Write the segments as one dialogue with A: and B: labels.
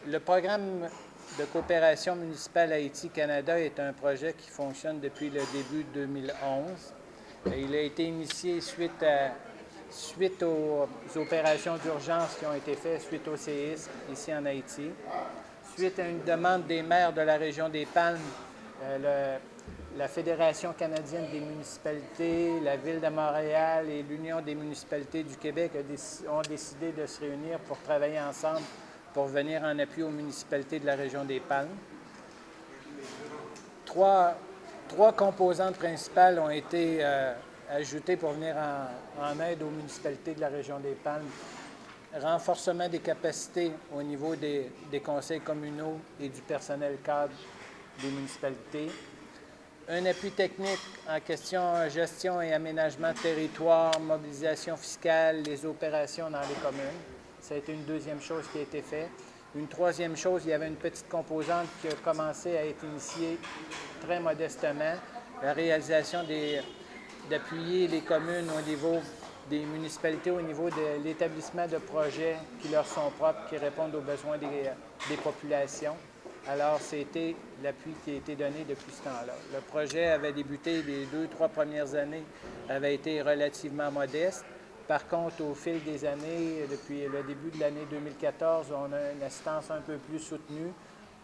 A: Le programme de coopération municipale Haïti-Canada est un projet qui fonctionne depuis le début de 2011. Il a été initié suite aux opérations d'urgence qui ont été faites suite au séisme ici en Haïti. Suite à une demande des maires de la région des Palmes, la Fédération canadienne des municipalités, la Ville de Montréal et l'Union des municipalités du Québec ont décidé de se réunir pour travailler ensemble pour venir en appui aux municipalités de la région des Palmes. Trois composantes principales ont été ajoutées pour venir en aide aux municipalités de la région des Palmes. Renforcement des capacités au niveau des conseils communaux et du personnel cadre des municipalités. Un appui technique en question gestion et aménagement de territoire, mobilisation fiscale, les opérations dans les communes. Ça a été une deuxième chose qui a été faite. Une troisième chose, il y avait une petite composante qui a commencé à être initiée très modestement, la réalisation d'appuyer les communes au niveau des municipalités, au niveau de l'établissement de projets qui leur sont propres, qui répondent aux besoins des populations. Alors, c'était l'appui qui a été donné depuis ce temps-là. Le projet avait débuté les 2-3 premières années, avait été relativement modeste. Par contre, au fil des années, depuis le début de l'année 2014, on a une assistance un peu plus soutenue.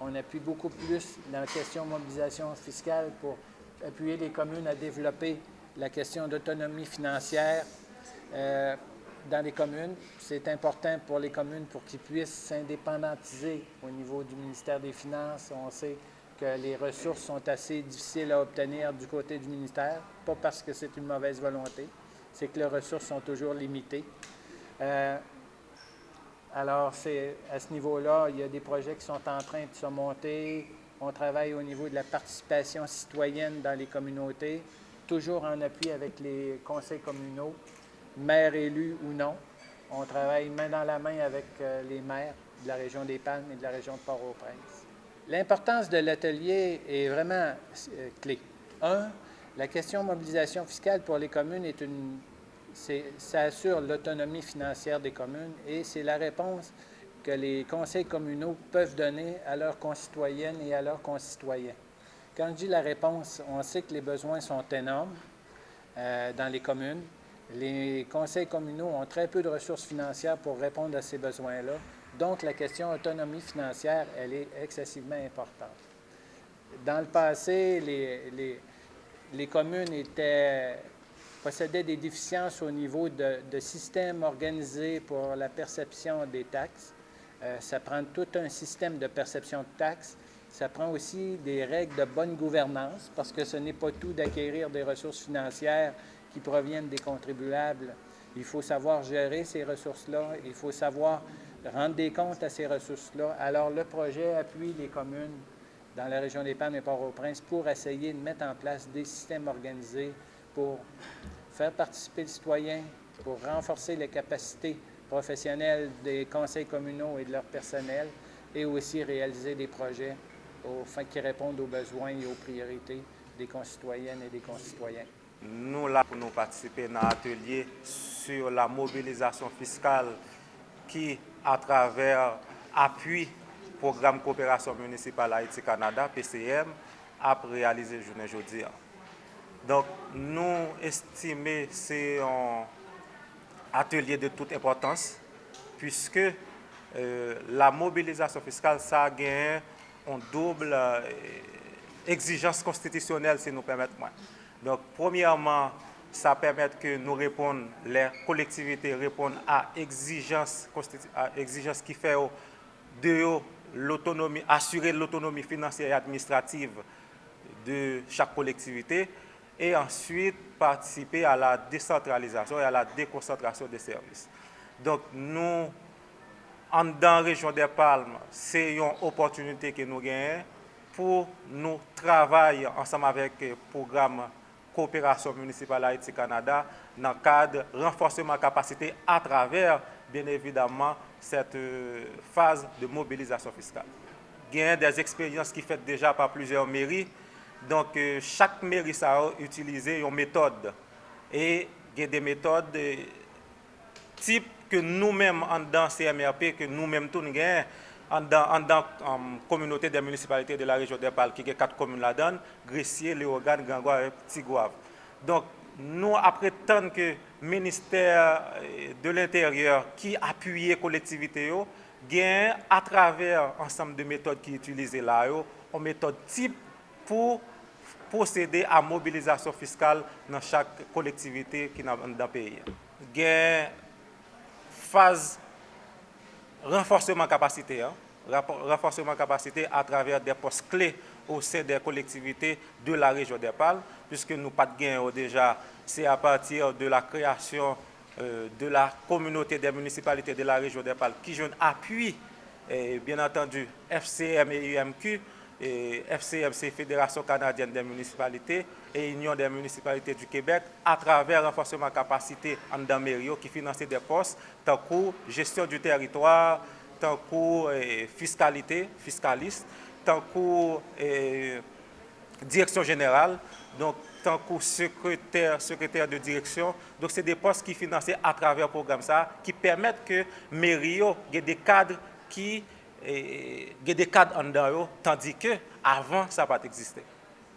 A: On appuie beaucoup plus dans la question de mobilisation fiscale pour appuyer les communes à développer la question d'autonomie financière dans les communes. C'est important pour les communes pour qu'ils puissent s'indépendantiser au niveau du ministère des Finances. On sait que les ressources sont assez difficiles à obtenir du côté du ministère, pas parce que c'est une mauvaise volonté, c'est que les ressources sont toujours limitées. Alors, à ce niveau-là, il y a des projets qui sont en train de se monter. On travaille au niveau de la participation citoyenne dans les communautés, toujours en appui avec les conseils communaux, maires élus ou non. On travaille main dans la main avec les maires de la région des Palmes et de la région de Port-au-Prince. L'importance de l'atelier est vraiment clé. La question de mobilisation fiscale pour les communes ça assure l'autonomie financière des communes et c'est la réponse que les conseils communaux peuvent donner à leurs concitoyennes et à leurs concitoyens. Quand je dis la réponse, on sait que les besoins sont énormes dans les communes. Les conseils communaux ont très peu de ressources financières pour répondre à ces besoins-là. Donc, la question autonomie financière, elle est excessivement importante. Dans le passé, les communes possédaient des déficiences au niveau de systèmes organisés pour la perception des taxes. Ça prend tout un système de perception de taxes. Ça prend aussi des règles de bonne gouvernance parce que ce n'est pas tout d'acquérir des ressources financières qui proviennent des contribuables. Il faut savoir gérer ces ressources-là. Il faut savoir rendre des comptes à ces ressources-là. Alors, le projet appuie les communes dans la région des Palmes et Port-au-Prince pour essayer de mettre en place des systèmes organisés pour faire participer le citoyen, pour renforcer les capacités professionnelles des conseils communaux et de leur personnel et aussi réaliser des projets qui répondent aux besoins et aux priorités des concitoyennes et des concitoyens.
B: Nous, là, pour nous participer dans l'atelier sur la mobilisation fiscale qui, à travers appui Programme Coopération Municipale Haïti-Canada, PCM, a réalisé journée aujourd'hui. Donc, nous estimons que c'est un atelier de toute importance, puisque la mobilisation fiscale, ça a gagné une double exigence constitutionnelle, si nous permettons. Donc, premièrement, ça permet que nous répondons, les collectivités répondent à exigence qui fait de l'autonomie, assurer l'autonomie financière et administrative de chaque collectivité et ensuite participer à la décentralisation et à la déconcentration des services. Donc, nous, dans la région des Palmes, c'est une opportunité que nous gagnons pour nous travailler ensemble avec le programme Coopération municipale Haïti-Canada dans le cadre de renforcement de capacité à travers, bien évidemment, cette phase de mobilisation fiscale. Il y a des expériences qui sont faites déjà par plusieurs mairies. Donc, chaque mairie a utilisé une méthode. Et il y a des méthodes type que nous-mêmes, dans CMRP, que nous-mêmes, tout nous gagnons. en dans la communauté des municipalités de la région des Palmes, qui a 4 communes là-dedans, Gressier, Léogane, Grangoire et Petit-Gouave. Donc, nous, après tant que le ministère de l'Intérieur qui appuie les collectivités, gagne à travers ensemble de méthodes qui sont utilisées là, une méthode type pour procéder à mobilisation fiscale dans chaque collectivité qui est dans le pays. Il y a une phase renforcement capacité, renforcement capacité à travers des postes clés au sein des collectivités de la région des Palmes, puisque nous pas de gain déjà, c'est à partir de la création de la communauté des municipalités de la région des Palmes qui joue un appui, bien entendu, FCM et UMQ, et FCM, c'est Fédération canadienne des municipalités et Union des municipalités du Québec, à travers renforcement capacité en Damério qui finance des postes, tant que gestion du territoire, tant que fiscaliste, tant que direction générale, donc tant que secrétaire de direction. Donc c'est des postes qui sont financés à travers le programme ça, qui permettent que Mério ait des cadres qui y a des cadres en dedans, tandis que avant ça n'a pas existé.